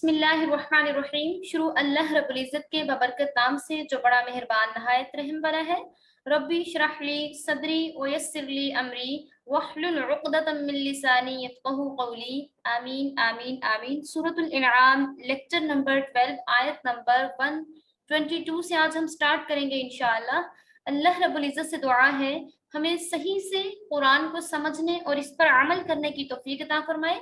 بسم اللہ الرحمن الرحیم. شروع اللہ رب العزت کے ببرکت نام سے جو بڑا مہربان نہایت رحم والا ہے. ربی اشرح لی صدری ویسر لی امری واحلل عقدۃ من لسانی یفقہوا قولی. آمین آمین آمین. سورۃ الانعام لیکچر نمبر 12 آیت نمبر 122 سے آج ہم سٹارٹ کریں گے انشاءاللہ. اللہ رب العزت سے دعا ہے ہمیں صحیح سے قرآن کو سمجھنے اور اس پر عمل کرنے کی توفیق عطا فرمائے.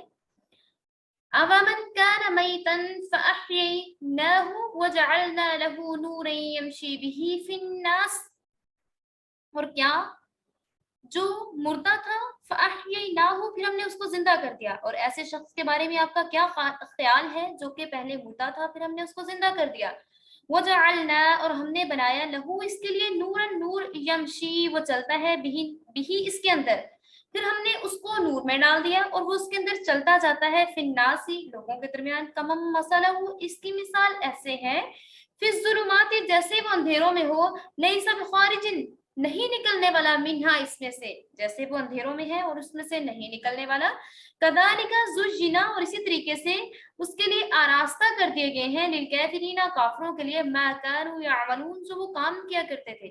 أَفَمَنْ كَانَ مَيْتًا فَأَحْيَيْنَاهُ وَجَعَلْنَا لَهُ نُورًا يَمْشِي بِهِ فِي النَّاسِ. اور کیا جو مردہ تھا فَأَحْيَيْنَاهُ پھر ہم نے اس کو زندہ کر دیا. اور ایسے شخص کے بارے میں آپ کا کیا خیال ہے جو کہ پہلے مردہ تھا پھر ہم نے اس کو زندہ کر دیا. وَجَعَلْنَا اور ہم نے بنایا لَهُ اس کے لیے نُورًا نور يَمْشِي وہ چلتا ہے بِهِ اس کے اندر. پھر ہم نے اس کو نور میں ڈال دیا اور وہ اس کے اندر چلتا جاتا ہے. فی الناس لوگوں کے درمیان. کمم مثلہ اس کی مثال ایسے ہے فی الظلمات جیسے وہ اندھیروں میں ہو. لیس بخارج نہیں نکلنے والا منہا اس میں سے جیسے وہ اندھیروں میں ہے اور اس میں سے نہیں نکلنے والا. کذالک زجنا اور اسی طریقے سے اس کے لیے آراستہ کر دیے گئے ہیں للکافرین کافروں کے لیے ما کانوا یعملون جو وہ کام کیا کرتے تھے.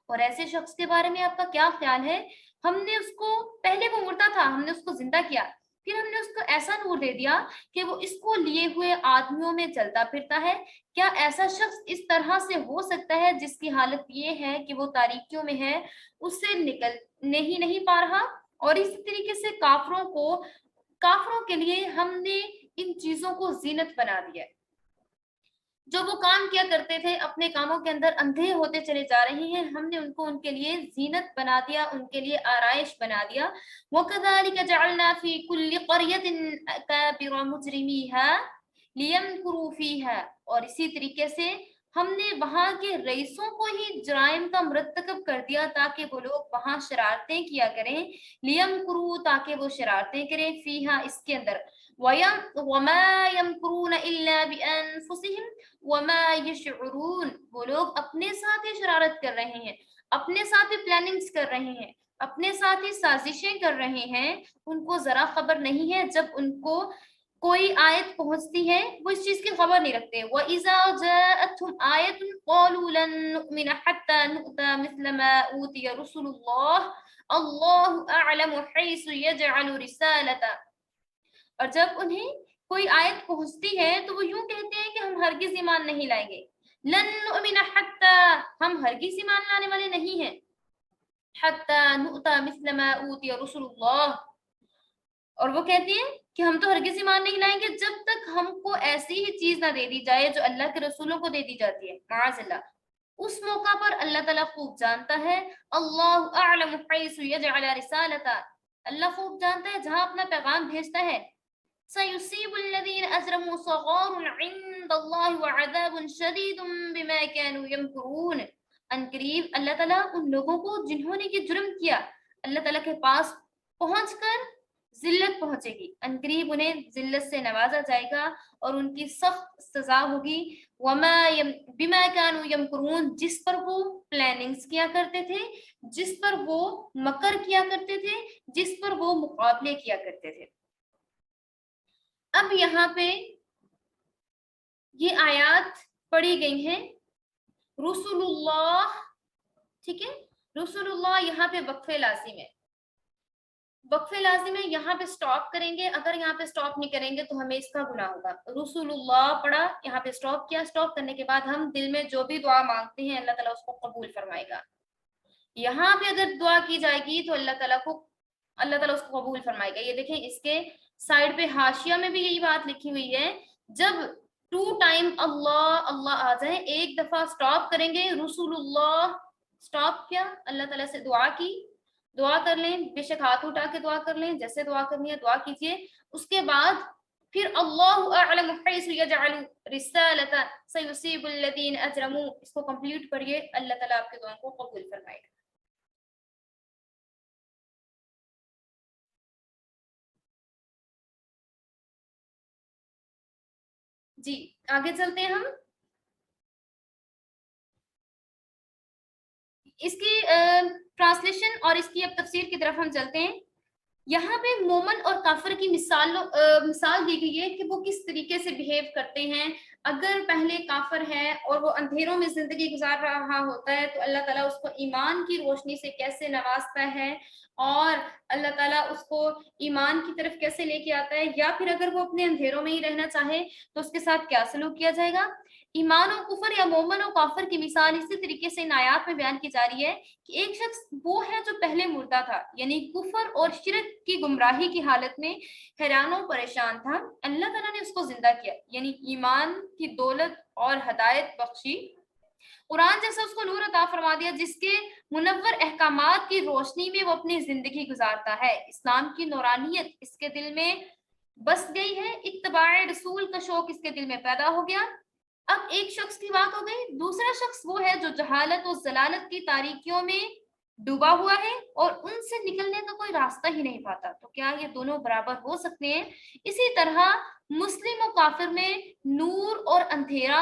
اور ایسے شخص کے بارے میں آپ کا کیا خیال ہے؟ ہم نے اس کو پہلے وہ مردہ تھا ہم نے اس کو زندہ کیا پھر ہم نے اس کو ایسا نور دے دیا کہ وہ اس کو لیے ہوئے آدمیوں میں چلتا پھرتا ہے. کیا ایسا شخص اس طرح سے ہو سکتا ہے جس کی حالت یہ ہے کہ وہ تاریکیوں میں ہے اس سے نکلنے ہی نہیں پا رہا. اور اسی طریقے سے کافروں کے لیے ہم نے ان چیزوں کو زینت بنا دیا. جو وہ کام کیا کرتے تھے اپنے کاموں کے اندر اندھے ہوتے چلے جا رہے ہیں ہم نے ان کے لیے زینت بنا دیا ان کے لیے آرائش بنا دیا. وَكَذَلِكَ جَعَلْنَا فِي كُلِّ قَرْيَةٍ أَكَابِرَ مُجْرِمِيهَا لِيَمْكُرُوا فِيهَا اور اسی طریقے سے ہم نے وہاں کے رئیسوں کو ہی جرائم کا مرتکب کر دیا تاکہ وہ لوگ وہاں شرارتیں کیا کریں. لِيَمْكُرُوا تاکہ وہ شرارتیں کریں فِيهَا اس کے اندر. وَمَا يَمْكُرُونَ إِلَّا بِأَنفُسِهِمْ وَمَا يَشْعُرُونَ وہ لوگ اپنے ساتھ ہی شرارت کر رہے ہیں اپنے ساتھ ہی پلاننگز کر رہے ہیں اپنے ساتھ ہی سازشیں کر رہے ہیں. ان کو ذرا خبر نہیں ہے جب ان کو کوئی آیت پہنچتی ہے وہ اس چیز کی خبر نہیں رکھتے. وَإِذَا جَاءَتْهُمْ آيَةٌ قَالُوا لَن نُؤْمِنَ حَتَّى نُؤْتَى مِثْلَ مَا أُوتِيَ رُسُلُ اللَّهِ اللَّهُ أَعْلَمُ حَيْثُ يَجْعَلُ رِسَالَتَهُ اور جب انہیں کوئی آیت پہنچتی ہے تو وہ یوں کہتے ہیں کہ ہم ہرگز ایمان نہیں لائیں گے. لن نؤمن حتی ہم ہرگز ایمان لانے والے نہیں ہیں. حتی نؤتی مثل ما اوتی رسول اللہ اور وہ کہتے ہیں کہ ہم تو ہرگز ایمان نہیں لائیں گے جب تک ہم کو ایسی ہی چیز نہ دے دی جائے جو اللہ کے رسولوں کو دے دی جاتی ہے. معاذ اللہ. اس موقع پر اللہ تعالیٰ خوب جانتا ہے. اللہ اعلم حیث یجعل رسالتہ اللہ خوب جانتا ہے جہاں اپنا پیغام بھیجتا ہے. سَيُصِيبُ الَّذِينَ أَجْرَمُوا صَغَارٌ عِندَ اللَّهِ وَعَذَابٌ شَدِيدٌ بِمَا كَانُوا يَمْكُرُونَ عنقریب اللہ تعالیٰ ان لوگوں کو جنہوں نے یہ جرم کیا اللہ تعالیٰ کے پاس پہنچ کر ذلت پہنچے گی. عنقریب انہیں ذلت سے نوازا جائے گا اور ان کی سخت سزا ہوگی. بِمَا كَانُوا يَمْكُرُونَ جس پر وہ پلاننگز کیا کرتے تھے جس پر وہ مکر کیا کرتے تھے جس پر وہ مقابلے کیا کرتے تھے. اب یہاں پہ یہ آیات پڑھی گئی ہیں رسول اللہ. ٹھیک ہے رسول اللہ یہاں پہ وقفے لازم ہے. وقفے لازم ہے یہاں پہ سٹاپ کریں گے اگر یہاں پہ سٹاپ نہیں کریں گے تو ہمیں اس کا گناہ ہوگا. رسول اللہ پڑھا یہاں پہ سٹاپ کیا. سٹاپ کرنے کے بعد ہم دل میں جو بھی دعا مانگتے ہیں اللہ تعالیٰ اس کو قبول فرمائے گا. یہاں پہ اگر دعا کی جائے گی تو اللہ تعالیٰ اس کو قبول فرمائے گا. یہ دیکھیں اس کے سائڈ پہ حاشیہ میں بھی یہی بات لکھی ہوئی ہے. جب 2 ٹائم اللہ اللہ آ جائیں ایک دفعہ سٹاپ کریں گے رسول اللہ سٹاپ کیا اللہ تعالیٰ سے دعا کی دعا کر لیں بے شک ہاتھ اٹھا کے دعا کر لیں جیسے دعا کرنی ہے دعا کیجئے. اس کے بعد پھر اللہ اعلم حیث یجعل رسالتہ سیصیب الذین اجرموا اس کو کمپلیٹ کریے اللہ تعالیٰ آپ کے دعاؤں کو قبول فرمائے گا. جی آگے چلتے ہیں ہم. اس کی ٹرانسلیشن اور اس کی اب تفسیر کی طرف ہم چلتے ہیں. یہاں پہ مومن اور کافر کی مثال دی گئی ہے کہ وہ کس طریقے سے بہیو کرتے ہیں. اگر پہلے کافر ہے اور وہ اندھیروں میں زندگی گزار رہا ہوتا ہے تو اللہ تعالیٰ اس کو ایمان کی روشنی سے کیسے نوازتا ہے اور اللہ تعالیٰ اس کو ایمان کی طرف کیسے لے کے آتا ہے. یا پھر اگر وہ اپنے اندھیروں میں ہی رہنا چاہے تو اس کے ساتھ کیا سلوک کیا جائے گا. ایمان و کفر یا مومن و کافر کی مثال اسی طریقے سے ان آیات میں بیان کی جا رہی ہے کہ ایک شخص وہ ہے جو پہلے مردہ تھا، یعنی کفر اور شرک کی گمراہی کی حالت میں حیران و پریشان تھا. اللہ تعالیٰ نے اس کو زندہ کیا، یعنی ایمان کی دولت اور ہدایت بخشی، قرآن جیسا اس کو نور عطا فرما دیا جس کے منور احکامات کی روشنی میں وہ اپنی زندگی گزارتا ہے. اسلام کی نورانیت اس کے دل میں بس گئی ہے، اتباع رسول کا شوق اس کے دل میں پیدا ہو گیا. اب ایک شخص کی بات ہو گئی، دوسرا شخص وہ ہے جو جہالت و ضلالت کی تاریکیوں میں ڈوبا ہوا ہے اور ان سے نکلنے کا کوئی راستہ ہی نہیں پاتا. تو کیا یہ دونوں برابر ہو سکتے ہیں؟ اسی طرح مسلم و کافر میں نور اور اندھیرا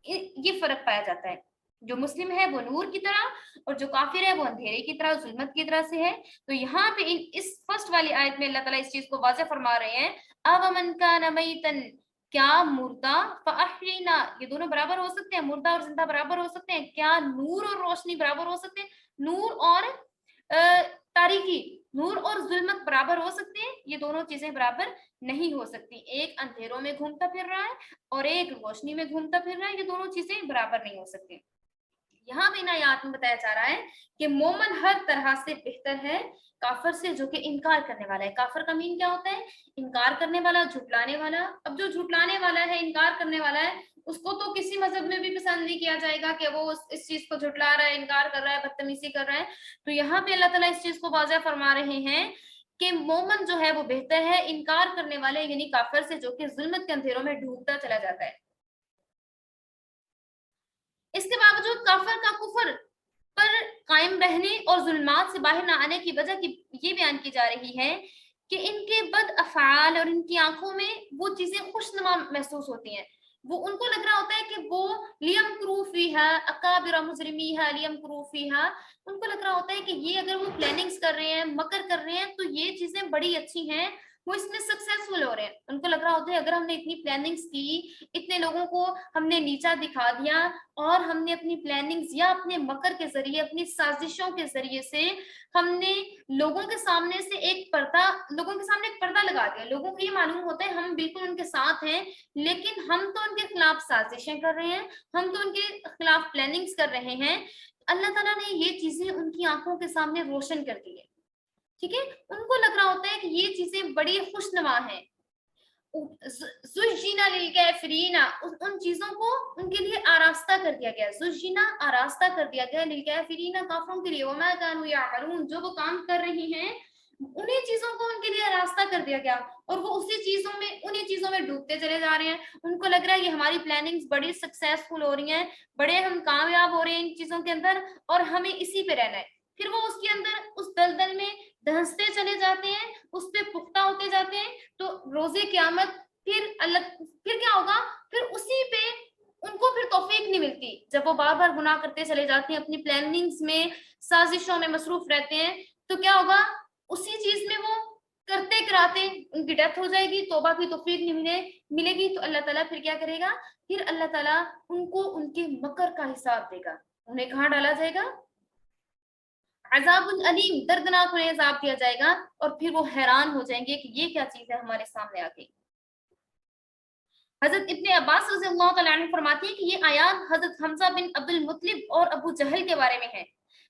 یہ فرق پایا جاتا ہے. جو مسلم ہے وہ نور کی طرح اور جو کافر ہے وہ اندھیرے کی طرح، ظلمت کی طرح سے ہے. تو یہاں پہ اس فرسٹ والی آیت میں اللہ تعالیٰ اس چیز کو واضح فرما رہے ہیں، اومن کان میتن، کیا مردہ فاحینا، یہ دونوں برابر ہو سکتے ہیں؟ مردہ اور زندہ برابر ہو سکتے ہیں؟ کیا نور اور روشنی برابر ہو سکتے ہیں؟ نور اور تاریکی، نور اور ظلمت برابر ہو سکتے ہیں؟ یہ دونوں چیزیں برابر نہیں ہو سکتی. ایک اندھیروں میں گھومتا پھر رہا ہے اور ایک روشنی میں گھومتا پھر رہا ہے، یہ دونوں چیزیں برابر نہیں ہو سکتی. یہاں بھی آیات میں بتایا جا رہا ہے کہ مومن ہر طرح سے بہتر ہے کافر سے جو کہ انکار کرنے والا ہے. کافر کا مین کیا ہوتا ہے؟ انکار کرنے والا، جھٹلانے والا. اب جو جھٹلانے والا ہے، انکار کرنے والا ہے، اس کو تو کسی مذہب میں بھی پسند نہیں کیا جائے گا کہ وہ اس چیز کو جھٹلا رہا ہے، انکار کر رہا ہے، بدتمیزی کر رہا ہے. تو یہاں پہ اللہ تعالیٰ اس چیز کو واضح فرما رہے ہیں کہ مومن جو ہے وہ بہتر ہے انکار کرنے والے یعنی کافر سے جو کہ ظلمت کے اندھیروں میں ڈوبتا چلا جاتا ہے. اس کے باوجود کافر کا کفر پر قائم رہنے اور ظلمات سے باہر نہ آنے کی وجہ کی یہ بیان کی جا رہی ہے کہ ان کے بد افعال اور ان کی آنکھوں میں وہ چیزیں خوشنما محسوس ہوتی ہیں. وہ ان کو لگ رہا ہوتا ہے کہ وہ لیمکروا فیہا اکابر مجرمیہا لیمکروا فیہا، ان کو لگ رہا ہوتا ہے کہ یہ اگر وہ پلاننگز کر رہے ہیں، مکر کر رہے ہیں تو یہ چیزیں بڑی اچھی ہیں، وہ اس میں سکسیسفل ہو رہے ہیں. ان کو لگ رہا ہوتا ہے اگر ہم نے اتنی پلاننگز کی، اتنے لوگوں کو ہم نے نیچا دکھا دیا اور ہم نے اپنی پلاننگز یا اپنے مکر کے ذریعے، اپنی سازشوں کے ذریعے سے ہم نے لوگوں کے سامنے ایک پردہ لگا دیا. لوگوں کو یہ معلوم ہوتا ہے ہم بالکل ان کے ساتھ ہیں، لیکن ہم تو ان کے خلاف سازشیں کر رہے ہیں، ہم تو ان کے خلاف پلاننگز کر رہے ہیں. اللہ تعالیٰ نے یہ چیزیں ان کی آنکھوں کے سامنے روشن کر دی ہے. ٹھیک ہے، ان کو لگ رہا ہوتا ہے کہ یہ چیزیں بڑی خوشنما ہیں. زجنا للکافرین، ان چیزوں کو ان کے لیے آراستہ کر دیا گیا. زجنا آراستہ کر دیا گیا، للکافرین کافروں کے لیے، وما کانوا یعملون جو وہ کام کر رہی ہیں انہیں چیزوں کو ان کے لیے آراستہ کر دیا گیا اور وہ انہیں چیزوں میں ڈوبتے چلے جا رہے ہیں. ان کو لگ رہا ہے یہ ہماری پلاننگز بڑی سکسیسفل ہو رہی ہیں، بڑے ہم کامیاب ہو رہے ہیں ان چیزوں کے اندر اور ہمیں اسی پہ رہنا ہے. پھر وہ اس کے اندر اس دلدل میں دھنستے چلے جاتے ہیں، اس پہ پختہ ہوتے جاتے ہیں. تو روز قیامت پھر کیا ہوگا؟ پھر اسی پہ ان کو پھر توفیق نہیں ملتی. جب وہ بار بار گناہ کرتے چلے جاتے ہیں، اپنی پلاننگز میں، سازشوں میں مصروف رہتے ہیں، تو کیا ہوگا؟ اسی چیز میں وہ کرتے کراتے ان کی ڈیتھ ہو جائے گی، توبہ کی توفیق نہیں ملے گی. تو اللہ تعالیٰ پھر کیا کرے گا؟ پھر اللہ تعالیٰ ان کو ان کے مکر کا حساب دے گا. انہیں کہاں ڈالا جائے گا؟ عذاب العلیم، دردناک انہیں عذاب دیا جائے گا اور پھر وہ حیران ہو جائیں گے کہ یہ کیا چیز ہے ہمارے سامنے آ گئی. حضرت ابن عباس رضی اللہ تعالیٰ عنہ فرماتے ہیں کہ یہ آیات حضرت حمزہ بن عبد المطلب اور ابو جہل کے بارے میں ہے.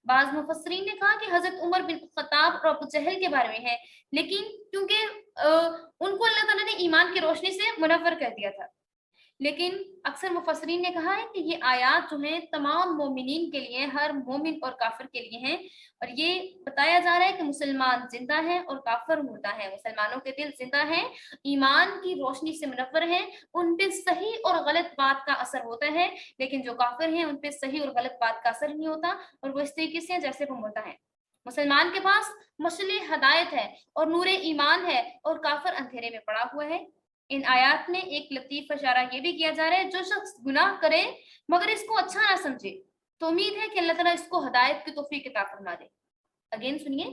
بعض مفسرین نے کہا کہ حضرت عمر بن خطاب اور ابو جہل کے بارے میں ہے، لیکن کیونکہ ان کو اللہ تعالیٰ نے ایمان کی روشنی سے منور کر دیا تھا. لیکن اکثر مفسرین نے کہا ہے کہ یہ آیات جو ہیں تمام مومنین کے لیے، ہر مومن اور کافر کے لیے ہیں. اور یہ بتایا جا رہا ہے کہ مسلمان زندہ ہے اور کافر مردہ ہے. مسلمانوں کے دل زندہ ہیں، ایمان کی روشنی سے منور ہیں، ان پہ صحیح اور غلط بات کا اثر ہوتا ہے، لیکن جو کافر ہیں ان پہ صحیح اور غلط بات کا اثر نہیں ہوتا اور وہ اس طریقے سے جیسے وہ مردہ ہے. مسلمان کے پاس مشعل ہدایت ہے اور نور ایمان ہے اور کافر اندھیرے میں پڑا ہوا ہے. ان آیات میں ایک لطیف اشارہ یہ بھی کیا جا رہا ہے، جو شخص گناہ کرے مگر اس کو اچھا نہ سمجھے تو امید ہے کہ اللہ تعالیٰ اس کو ہدایت کی توفیق عطا فرما دے. اگین سنیے،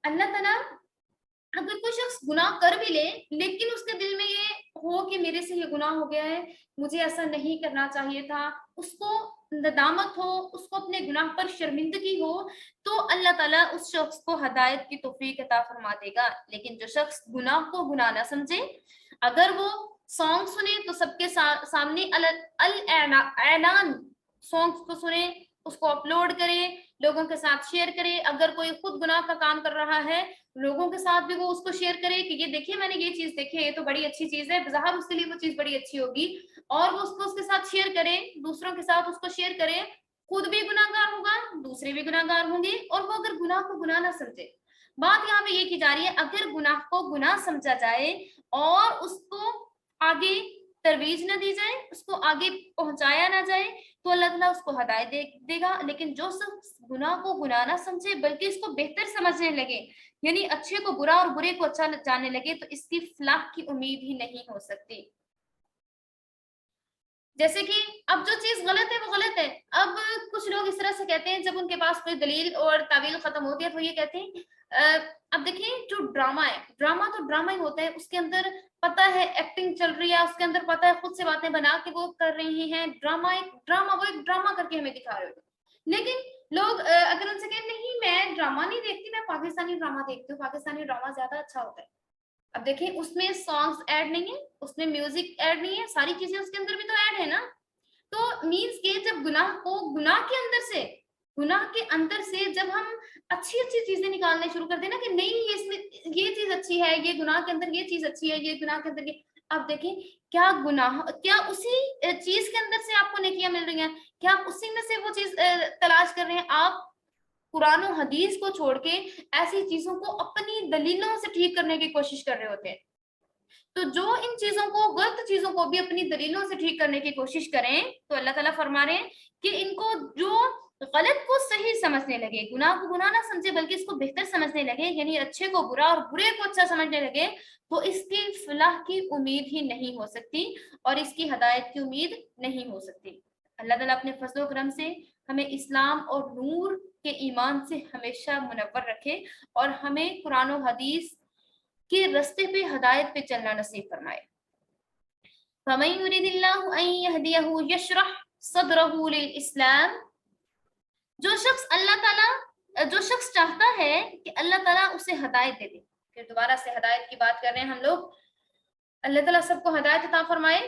اللہ تعالیٰ اگر کوئی شخص گناہ کر بھی لے لیکن اس کے دل میں یہ ہو کہ میرے سے یہ گناہ ہو گیا ہے, مجھے ایسا نہیں کرنا چاہیے تھا, اس کو ندامت ہو, اس کو اپنے گناہ پر شرمندگی ہو, تو اللہ تعالیٰ اس شخص کو ہدایت کی توفیق عطا فرما دے گا. لیکن جو شخص گناہ کو گناہ نہ سمجھے, اگر وہ سانگ سنے تو سب کے سامنے اعلان سانگس کو سنے, اس کو اپلوڈ کرے, لوگوں کے ساتھ شیئر کرے. اگر کوئی خود گناہ کا کام کر رہا ہے, لوگوں کے ساتھ بھی وہ اس کو شیئر کرے کہ یہ دیکھیے میں نے یہ چیز دیکھی ہے, یہ تو بڑی اچھی چیز ہے, بظاہر اس کے لیے وہ چیز بڑی اچھی ہوگی, اور وہ اس کو اس کے ساتھ شیئر کرے, دوسروں کے ساتھ اس کو شیئر کرے. خود بھی گناہ گار ہوگا, دوسرے بھی گناہ گار ہوں گے, اور وہ اگر گناہ کو گناہ نہ سمجھے. بات یہاں پہ یہ کی جا رہی ہے, اگر گناہ کو گناہ سمجھا جائے اور اس کو آگے ترویج نہ دی جائے, اس کو آگے پہنچایا نہ جائے, تو اللہ تعالیٰ اس کو ہدایت دے گا. لیکن جو شخص گناہ کو گناہ نہ سمجھے بلکہ اس کو بہتر سمجھنے لگے, یعنی اچھے کو برا اور برے کو اچھا جاننے لگے, تو اس کی فلاح کی امید ہی نہیں ہو سکتی. جیسے کہ اب جو چیز غلط ہے وہ غلط ہے. اب کچھ لوگ اس طرح سے کہتے ہیں جب ان کے پاس کوئی دلیل اور تعویل ختم ہوتی ہے تو یہ کہتے ہیں اب دیکھیں جو ڈرامہ ہے, ڈرامہ تو ڈرامہ ہی ہوتا ہے, اس کے اندر پتہ ہے ایکٹنگ چل رہی ہے, اس کے اندر پتہ ہے خود سے باتیں بنا کے وہ کر رہی ہیں, ڈرامہ وہ ایک ڈرامہ کر کے ہمیں دکھا رہے ہوتے. لیکن لوگ اگر ان سے کہیں نہیں میں ڈرامہ نہیں دیکھتی, میں پاکستانی ڈرامہ دیکھتی ہوں, پاکستانی ڈرامہ زیادہ اچھا ہوتا ہے. اب دیکھیں اس میں سانگز ایڈ نہیں ہے, اس میں میوزک ایڈ نہیں ہے, ساری چیزیں اس کے اندر بھی تو ایڈ ہے نا. تو مینس کہ جب گناہ کو گناہ کے اندر سے جب ہم اچھی چیزیں نکالنے شروع کر دیں نا کہ نہیں اس میں یہ چیز اچھی ہے, یہ گناہ کے اندر یہ چیز اچھی ہے, یہ گناہ کے اندر یہ, اب دیکھیں کیا اسی چیز کے اندر سے آپ کو نیکیاں مل رہی ہیں, کیا آپ اسی میں سے وہ چیز تلاش کر رہے ہیں. آپ قرآن و حدیث کو چھوڑ کے ایسی چیزوں کو اپنی دلیلوں سے ٹھیک کرنے کی کوشش کر رہے ہوتے ہیں. تو جو ان چیزوں کو, غلط چیزوں کو بھی اپنی دلیلوں سے ٹھیک کرنے کی کوشش کریں, تو اللہ تعالیٰ فرما رہے ہیں کہ ان کو جو غلط کو صحیح سمجھنے لگے, گناہ کو گناہ نہ سمجھے بلکہ اس کو بہتر سمجھنے لگے, یعنی اچھے کو برا اور برے کو اچھا سمجھنے لگے, تو اس کی فلاح کی امید ہی نہیں ہو سکتی اور اس کی ہدایت کی امید نہیں ہو سکتی. اللہ تعالیٰ اپنے فضل و کرم سے ہمیں اسلام اور نور کے ایمان سے ہمیشہ منور رکھے, اور ہمیں قرآن و حدیث کے رستے پہ ہدایت پہ چلنا نصیب فرمائے. فَمَن يُرِدِ اللَّهُ أَن يَهْدِيَهُ يَشْرَحْ صَدْرَهُ لِلْإِسْلَامِ, جو شخص چاہتا ہے کہ اللہ تعالیٰ اسے ہدایت دے دے. پھر دوبارہ سے ہدایت کی بات کر رہے ہیں ہم لوگ, اللہ تعالیٰ سب کو ہدایت عطا فرمائے.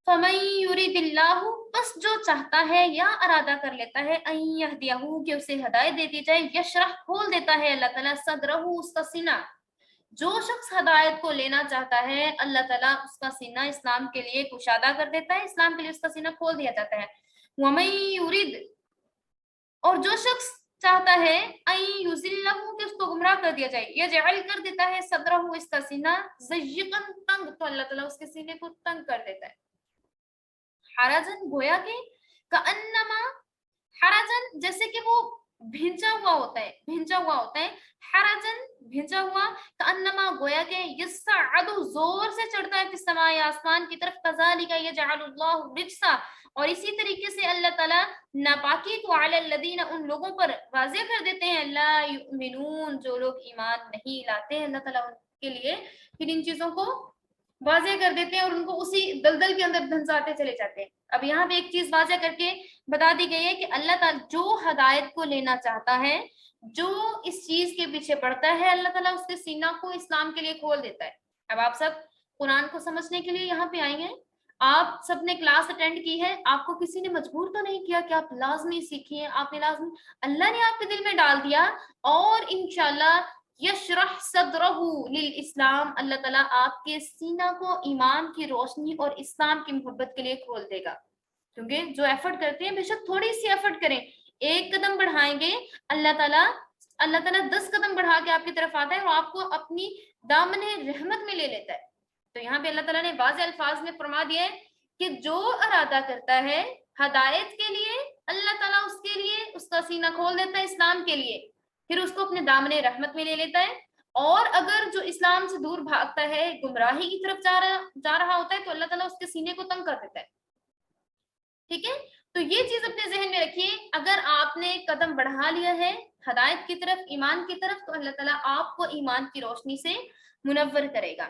فَمَن يُرِدِ اللَّهُ, بس جو چاہتا ہے یا ارادہ کر لیتا ہے, أَن يَهْدِيَهُ, کہ اسے ہدایت دے دی جائے, يَشْرَحْ, کھول دیتا ہے اللہ تعالیٰ, صدرہ, اس کا سینہ. جو شخص ہدایت کو لینا چاہتا ہے اللہ تعالیٰ اس کا سینہ اسلام کے لیے کشادہ کر دیتا ہے, اسلام کے لیے اس کا سینہ کھول دیا جاتا ہے. وَمَن يُرِدْ, اور جو شخص چاہتا ہے أَن يُضِلَّهُ, کہ اس کو گمراہ کر دیا جائے, يَجْعَلْ, کر دیتا ہے, صدرہ, اس کا سینہ, ضَيِّقًا, تنگ, تو اللہ تعالیٰ اس کے سینے کو تنگ کر دیتا ہے. حرجن, گویا کہ کأنما, حرجن, جیسے کہ وہ بھینچا ہوا ہوتا ہے, حرجن, بھینچا ہوا, کأنما, گویا کہ یصعد, زور سے چڑھتا ہے, فی السماء, آسمان کی طرف, کذالک یجعل اللہ الرجس, اور اسی طریقے سے اللہ تعالیٰ ناپاکی کو علی الذین, ان لوگوں پر واضح کر دیتے ہیں, لا یؤمنون, جو لوگ ایمان نہیں لاتے, اللہ تعالیٰ ان کے لیے پھر ان چیزوں کو واضح کر دیتے ہیں اور ان کو اسی دلدل کے اندر دھنساتے چلے جاتے ہیں. اب یہاں پہ ایک چیز واضح کر کے بتا دی گئی ہے کہ اللہ تعالیٰ جو ہدایت کو لینا چاہتا ہے, جو اس چیز کے پیچھے پڑتا ہے, اللہ تعالیٰ اس کے سینہ کو اسلام کے لیے کھول دیتا ہے. اب آپ سب قرآن کو سمجھنے کے لیے یہاں پہ آئی ہیں, آپ سب نے کلاس اٹینڈ کی ہے, آپ کو کسی نے مجبور تو نہیں کیا کہ آپ لازمی سیکھیے, آپ نے لازمی, اللہ نے آپ کے دل میں ڈال دیا, اور انشاءاللہ یشرح صدرہ للاسلام, اللہ تعالیٰ آپ کے سینہ کو ایمان کی روشنی اور اسلام کی محبت کے لیے کھول دے گا. کیونکہ جو ایفرٹ کرتے ہیں بے شک تھوڑی سی ایفرٹ کریں, ایک قدم بڑھائیں گے, اللہ تعالیٰ 10 قدم بڑھا کے آپ کی طرف آتا ہے اور آپ کو اپنی دامن رحمت میں لے لیتا ہے. تو یہاں پہ اللہ تعالیٰ نے واضح الفاظ میں فرما دیا ہے کہ جو ارادہ کرتا ہے ہدایت کے لیے, اللہ تعالیٰ اس کے لیے اس کا سینہ کھول دیتا ہے اسلام کے لیے, پھر اس کو اپنے دامن رحمت میں لے لیتا ہے. اور اگر جو اسلام سے دور بھاگتا ہے, گمراہی کی طرف جا رہا ہوتا ہے, تو اللہ تعالیٰ اس کے سینے کو تنگ کر دیتا ہے. ٹھیک ہے, تو یہ چیز اپنے ذہن میں رکھیے, اگر آپ نے قدم بڑھا لیا ہے ہدایت کی طرف, ایمان کی طرف, تو اللہ تعالیٰ آپ کو ایمان کی روشنی سے منور کرے گا.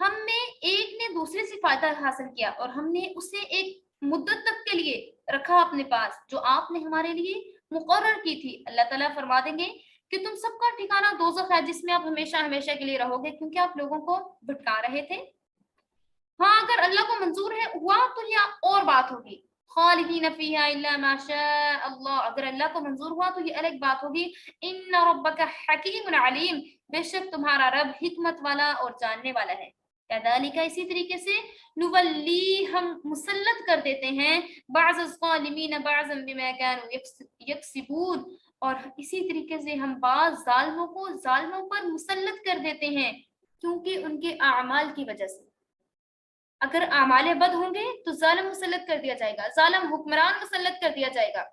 ہم میں ایک نے دوسرے سے فائدہ حاصل کیا اور ہم نے اسے ایک مدت تک کے لیے رکھا اپنے پاس جو آپ نے ہمارے لیے مقرر کی تھی. اللہ تعالیٰ فرما دیں گے کہ تم سب کا ٹھکانہ دوزخ ہے جس میں آپ ہمیشہ ہمیشہ کے لیے رہو گے کیونکہ آپ لوگوں کو بھٹکا رہے تھے. ہاں اگر اللہ کو منظور ہے ہوا تو یہ اور بات ہوگی. خالدین فیہا الا ما شاء اللہ, اگر اللہ کو منظور ہوا تو یہ الگ بات ہوگی. ان ربک حکیم علیم, بے شک تمہارا رب حکمت والا اور جاننے والا ہے. کذالک, اسی طریقے سے, نولی, ہم مسلط کر دیتے ہیں, بعض الظالمین بعضا بما كانوا یکسبون, اور اسی طریقے سے ہم بعض ظالموں کو ظالموں پر مسلط کر دیتے ہیں کیونکہ ان کے اعمال کی وجہ سے. اگر اعمال بد ہوں گے تو ظالم مسلط کر دیا جائے گا, ظالم حکمران مسلط کر دیا جائے گا.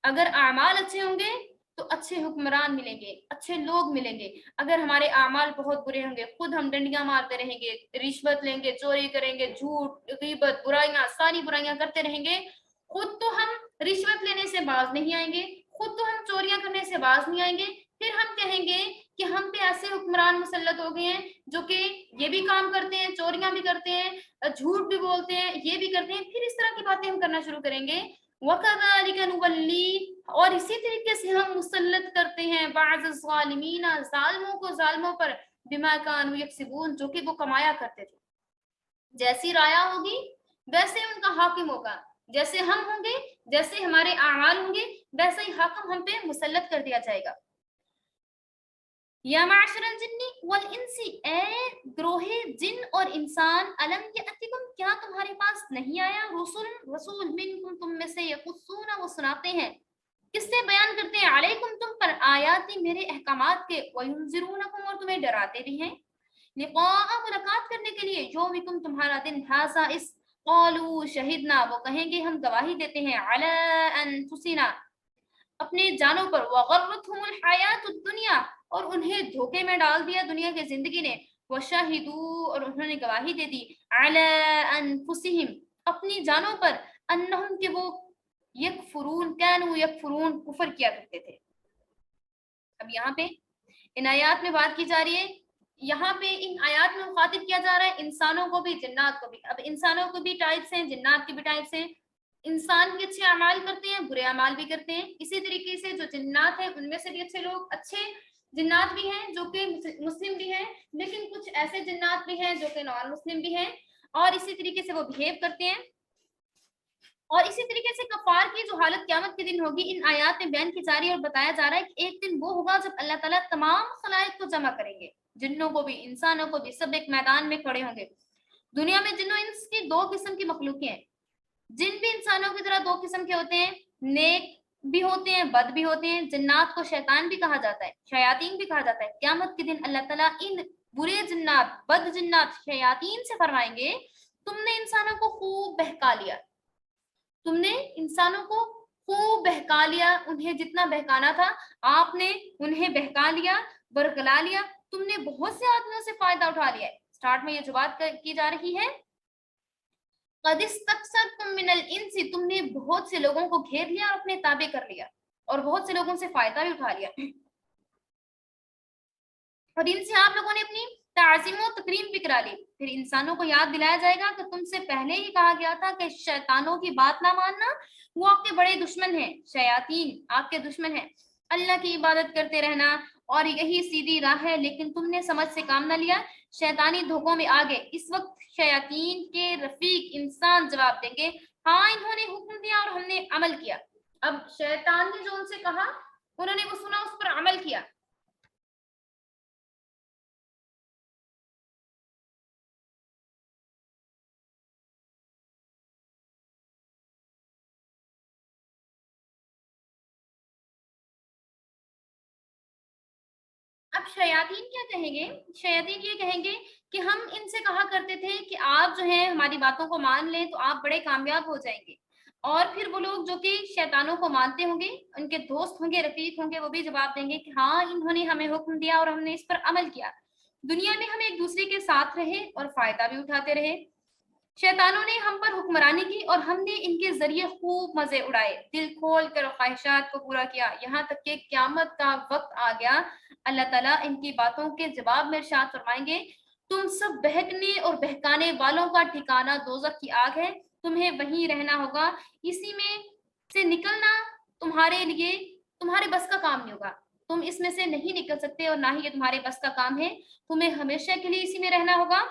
اگر اعمال اچھے ہوں گے تو اچھے حکمران ملیں گے, اچھے لوگ ملیں گے. اگر ہمارے اعمال بہت برے ہوں گے, خود ہم ڈنڈیاں مارتے رہیں گے, رشوت لیں گے, چوری کریں گے, جھوٹ, غیبت, برائیاں, ساری برائیاں کرتے رہیں گے, خود تو ہم رشوت لینے سے باز نہیں آئیں گے, خود تو ہم چوریاں کرنے سے باز نہیں آئیں گے, پھر ہم کہیں گے کہ ہم پہ ایسے حکمران مسلط ہو گئے ہیں جو کہ یہ بھی کام کرتے ہیں, چوریاں بھی کرتے ہیں, جھوٹ بھی بولتے ہیں, یہ بھی کرتے ہیں, پھر اس طرح کی باتیں ہم کرنا شروع کریں گے. وَكَذَلِكَ نُوَلِّي, اور اسی طریقے سے ہم مسلط کرتے ہیں بعض الظالمین, ظالموں کو ظالموں پر, بما كانوا یکسبون, جو کہ وہ کمایا کرتے تھے. جیسی رایا ہوگی ویسے ان کا حاکم ہوگا, جیسے ہم ہوں گے, جیسے ہمارے اعمال ہوں گے, ویسے ہی حاکم ہم پہ مسلط کر دیا جائے گا. یا معاشر الجن والانس, اے گروہ جن اور انسان, الم یاتکم, کیا تمہارے پاس نہیں آیا, رسول منکم, تم میں سے, یقصون, وہ سناتے ہیں, کس سے بیان کرتے ہیں, علیکم, تم پر, آیاتی, میرے احکامات کے, وینذرونکم, اور تمہیں ڈراتے بھی ہیں, لقاء, ملاقات کرنے کے لیے, یومکم, تمہارا دن, ھذا, اس, قالوا شہدنا, وہ کہیں گے ہم گواہی دیتے ہیں, علی انفسنا, اپنے جانوں پر, وغرتہم الحیات الدنیا, اور انہیں دھوکے میں ڈال دیا دنیا کی زندگی نے, وشہدوا, اور انہوں نے گواہی دے دی, علی انفسہم, اپنی جانوں پر, انہم, کہ وہ, یکفرون, کانوا یکفرون, کفر کیا کرتے تھے. اب یہاں پہ ان آیات میں بات کی جا رہی ہے, یہاں پہ ان آیات میں مخاطب کیا جا رہا ہے انسانوں کو بھی جنات کو بھی. اب انسانوں کو بھی ٹائپس ہیں, جنات کے بھی ٹائپس ہیں. انسان بھی اچھے اعمال کرتے ہیں, برے اعمال بھی کرتے ہیں. اسی طریقے سے جو جنات ہیں ان میں سے بھی اچھے لوگ, اچھے جنات بھی ہیں جو کہ مسلم بھی ہیں, لیکن کچھ ایسے جنات بھی ہیں جو کہ نان مسلم بھی ہیں, اور اسی طریقے سے وہ بہیو کرتے ہیں. اور اسی طریقے سے کفار کی جو حالت قیامت کے دن ہوگی ان آیات میں بیان کی جا رہی ہے, اور بتایا جا رہا ہے کہ ایک دن وہ ہوگا جب اللہ تعالیٰ تمام خلائق کو جمع کریں گے, جنوں کو بھی, انسانوں کو بھی, سب ایک میدان میں کھڑے ہوں گے. دنیا میں جن و انس کی دو قسم کی مخلوقیں ہیں, جن بھی انسانوں کی طرح دو قسم کے ہوتے ہیں, نیک بھی ہوتے ہیں, بد بھی ہوتے ہیں. جنات کو شیطان بھی کہا جاتا ہے, شیاطین بھی کہا جاتا ہے. قیامت کے دن اللہ تعالیٰ ان برے جنات, بد جنات, شیاطین سے فرمائیں گے, تم نے انسانوں کو خوب بہکا لیا, تم نے انسانوں کو خوب بہکا لیا, انہیں جتنا بہکانا تھا آپ نے انہیں بہکا لیا, برگلا لیا, تم نے بہت سے آدمیوں سے فائدہ اٹھا لیا ہے. سٹارٹ میں یہ جو بات کی جا رہی ہے, قد استکثرتم من الانس, تم نے بہت سے لوگوں کو گھیر لیا اور اپنے تابع کر لیا, اور بہت سے لوگوں سے فائدہ بھی اٹھا لیا, اور ان سے آپ لوگوں نے اپنی تعظیم و تکریم بھی کرا لی. پھر انسانوں کو یاد دلایا جائے گا کہ تم سے پہلے ہی کہا گیا تھا کہ شیطانوں کی بات نہ ماننا, وہ آپ کے بڑے دشمن ہیں, شیاطین آپ کے دشمن ہیں. اللہ کی عبادت کرتے رہنا, اور یہی سیدھی راہ ہے, لیکن تم نے سمجھ سے کام نہ لیا, شیطانی دھوکوں میں آگے. اس وقت شیاطین کے رفیق انسان جواب دیں گے, ہاں انہوں نے حکم دیا اور ہم نے عمل کیا. اب شیطان نے جو ان سے کہا, انہوں نے وہ سنا, اس پر عمل کیا. اب شیاطین کیا کہیں گے, شیاطین یہ کہیں گے کہ ہم ان سے کہا کرتے تھے کہ آپ جو ہے ہماری باتوں کو مان لیں تو آپ بڑے کامیاب ہو جائیں گے. اور پھر وہ لوگ جو کہ شیطانوں کو مانتے ہوں گے, ان کے دوست ہوں گے, رفیق ہوں گے, وہ بھی جواب دیں گے کہ ہاں انہوں نے ہمیں حکم دیا اور ہم نے اس پر عمل کیا. دنیا میں ہم ایک دوسرے کے ساتھ رہے اور فائدہ بھی اٹھاتے رہے. شیطانوں نے ہم پر حکمرانی کی اور ہم نے ان کے ذریعے خوب مزے اڑائے, دل کھول کر خواہشات کو پورا کیا, یہاں تک کہ قیامت کا وقت آ گیا. اللہ تعالیٰ ان کی باتوں کے جواب میں ارشاد فرمائیں گے, تم سب بہکنے اور بہکانے والوں کا ٹھکانہ دوزخ کی آگ ہے، تمہیں وہیں رہنا ہوگا، اسی میں سے نکلنا تمہارے لیے تمہارے بس کا کام نہیں ہوگا، تم اس میں سے نہیں نکل سکتے اور نہ ہی یہ تمہارے بس کا کام ہے، تمہیں ہمیشہ کے لیے اسی میں رہنا ہوگا۔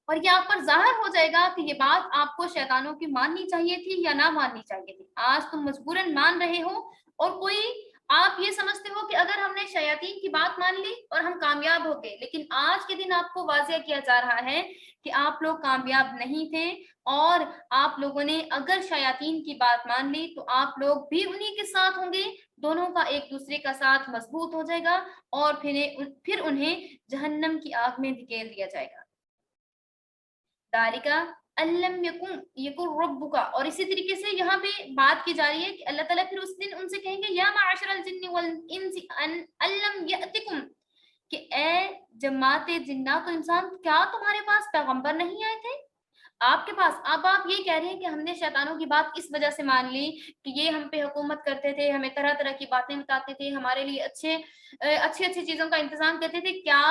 اور یہ آپ پر ظاہر ہو جائے گا کہ یہ بات آپ کو شیطانوں کی ماننی چاہیے تھی یا نہ ماننی چاہیے تھی۔ آج تم مجبوراً مان رہے ہو، اور کوئی آپ یہ سمجھتے ہو کہ اگر ہم نے شیاطین کی بات مان لی اور ہم کامیاب ہو گئے، لیکن آج کے دن آپ کو واضح کیا جا رہا ہے کہ آپ لوگ کامیاب نہیں تھے، اور آپ لوگوں نے اگر شیاطین کی بات مان لی تو آپ لوگ بھی انہی کے ساتھ ہوں گے، دونوں کا ایک دوسرے کا ساتھ مضبوط ہو جائے گا، اور پھر انہیں جہنم کی آگ میں دھکیل دیا جائے گا۔ ذالکا الم یکن ربک، اور اسی طریقے سے یہاں پہ بات کی جا رہی ہے کہ اللہ تعالیٰ پھر اس دن ان سے کہیں گے یا معاشر الجن والانس الم یاتکم، کہ اے جماعت جنات و انسان، کیا تمہارے پاس پیغمبر نہیں آئے تھے آپ کے پاس؟ اب آپ یہ کہہ رہے ہیں کہ ہم نے شیطانوں کی بات اس وجہ سے مان لی کہ یہ ہم پہ حکومت کرتے تھے، ہمیں طرح طرح کی باتیں بتاتے تھے، ہمارے لیے اچھی چیزوں کا انتظام کرتے تھے، کیا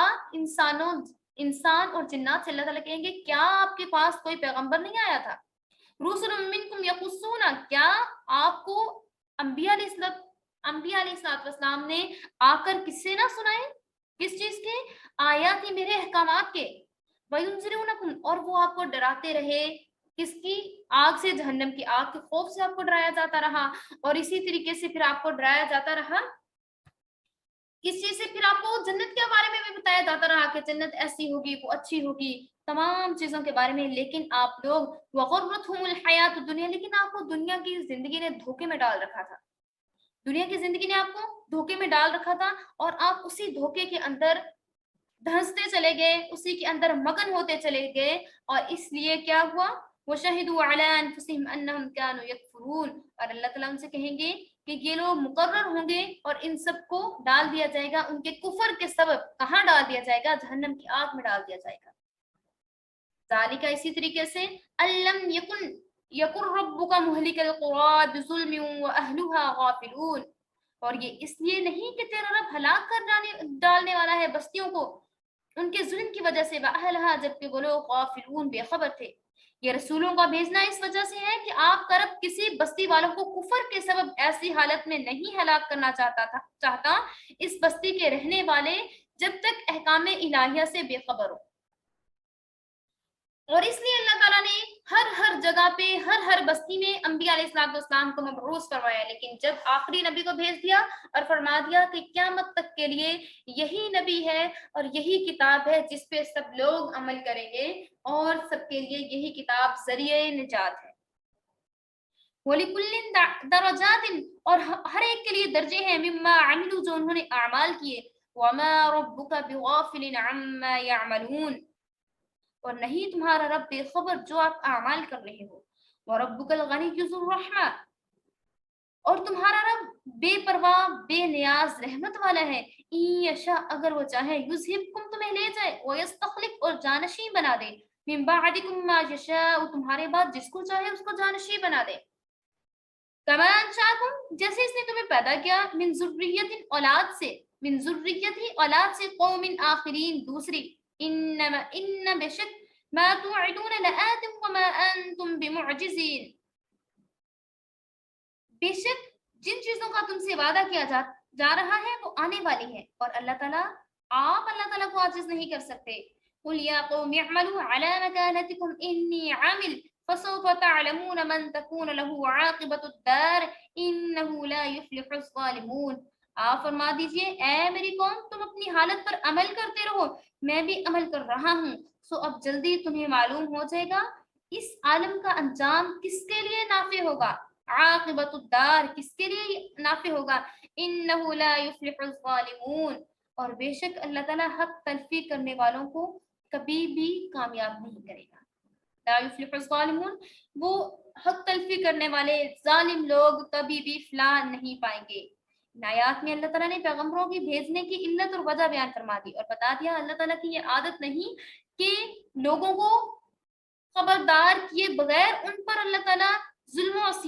انسان اور جنات سے اللہ تعالیٰ کہیں گے کیا آپ کے پاس کوئی پیغمبر نہیں آیا تھا؟ رسل منکم یقصون، کیا آپ کو انبیاء علیہ السلام نے آ کر کس سے نہ سنائے؟ کس چیز کے؟ آیات میرے احکامات کے، وَيُنذِرُونَكُمْ، اور وہ آپ کو ڈراتے رہے، کس کی؟ آگ سے، جہنم کی آگ کے خوف سے آپ کو ڈرایا جاتا رہا، اور اسی طریقے سے پھر آپ کو ڈرایا جاتا رہا کس چیز سے؟ پھر آپ کو جنت کے بارے میں بھی بتایا جاتا رہا کہ جنت ایسی ہوگی، وہ اچھی ہوگی، تمام چیزوں کے بارے میں، لیکن آپ لوگ وَغَرَّتْهُمُ الْحَيَاةُ الدُّنْيَا، لیکن آپ کو دنیا کی زندگی نے دھوکے میں ڈال رکھا تھا، دنیا کی زندگی نے آپ کو دھوکے میں ڈال رکھا تھا، اور آپ اسی دھوکے کے اندر دھنستے چلے گئے، اسی کے اندر مگن ہوتے چلے گئے، اور اس لیے کیا ہوا؟ وَشَهِدُوا عَلَىٰ أَنفُسِهِمْ أَنَّهُمْ كَانُوا يَكْفُرُونَ، اور اللہ تعالیٰ ان سے کہیں گے کہ یہ لوگ مقرر ہوں گے، اور ان سب کو ڈال دیا جائے گا ان کے کفر کے سبب، کہاں ڈال دیا جائے گا؟ جہنم کی آگ میں ڈال دیا جائے گا۔ ذالک، اسی طریقے سے الم یکن ربک مہلک القری بظلم واہلها غافلون، اور یہ اس لیے نہیں کہ تیرا رب ہلاک کر ڈالنے والا ہے بستیوں کو ان کے ظلم کی وجہ سے، واہلها، جبکہ وہ لوگ غافلون، بے خبر تھے۔ یہ رسولوں کا بھیجنا اس وجہ سے ہے کہ آپ کا رب کسی بستی والوں کو کفر کے سبب ایسی حالت میں نہیں ہلاک کرنا چاہتا اس بستی کے رہنے والے جب تک احکام الہیہ سے بے خبر ہو، اور اس لیے اللہ تعالیٰ نے ہر جگہ پہ ہر بستی میں انبیاء علیہ السلام کو مبعوث کروایا، لیکن جب آخری نبی کو بھیج دیا اور فرما دیا کہ قیامت تک کے لیے یہی نبی ہے اور یہی کتاب ہے جس پہ سب لوگ عمل کریں گے، اور سب کے لیے یہی کتاب ذریعہ نجات ہے۔ وَلِكُلٍّ دَرَجَاتٍ، اور ہر ایک کے لیے درجے ہیں، مما عملوا، جو انہوں نے اعمال کیے، وَمَا رَبُّكَ بِغَافِلٍ عَمَّا يَعْمَلُونَ، اور نہیں تمہارا رب بے خبر جو آپ اعمال کر رہے ہو، وَرَبُّكَ الْغَنِيُّ ذُو الرَّحْمَةِ، اور تمہارا رب بے پرواہ، بے نیاز رحمت والا ہے، اِن یشاء، اگر وہ چاہے، یذہبکم، تمہیں لے جائے، ویستخلف، اور جانشین بنا دے، من بعدکم ما یشاء، تمہارے بعد جس کو چاہے اس کو جانشین بنا دے، کما انشاکم، جیسے اس نے تمہیں پیدا کیا، من ذریت، اولاد سے، من ذریت، اولاد سے، قوم آخرین، دوسری، ان بے شک، ما توعدون لآت وما انتم بمعجزین، بے شک جن چیزوں کا تم سے وعدہ کیا جا رہا ہے وہ آنے والی ہے، اور آپ اللہ تعالیٰ کو عاجز نہیں کر سکتے۔ قل یا قوم اعملوا على مكانتكم انی عامل فسوف تعلمون من تكون له عاقبۃ الدار انه لا يفلح الظالمون، آپ فرما دیجئے اے میری قوم، تم اپنی حالت پر عمل کرتے رہو، میں بھی عمل کر رہا ہوں، سو اب جلدی تمہیں معلوم ہو جائے گا اس عالم کا انجام کس کے لیے نافع ہوگا، عاقبۃ الدار کس کے لیے نافع ہوگا، انه لا يفلح الظالمون، اور بے شک اللہ تعالیٰ حق تلفی کرنے والوں کو کبھی بھی کامیاب نہیں کرے گا۔ لا يفلح الظالمون، وہ حق تلفی کرنے والے ظالم لوگ کبھی بھی فلاح نہیں پائیں گے۔ ان آیات میں اللہ تعالیٰ نے پیغمبروں کی بھیجنے کی علت اور وجہ بیان فرما دی، اور بتا دیا اللہ تعالیٰ کی یہ عادت نہیں کہ لوگوں کو خبردار کیے بغیر ان پر اللہ تعالیٰ ظلم و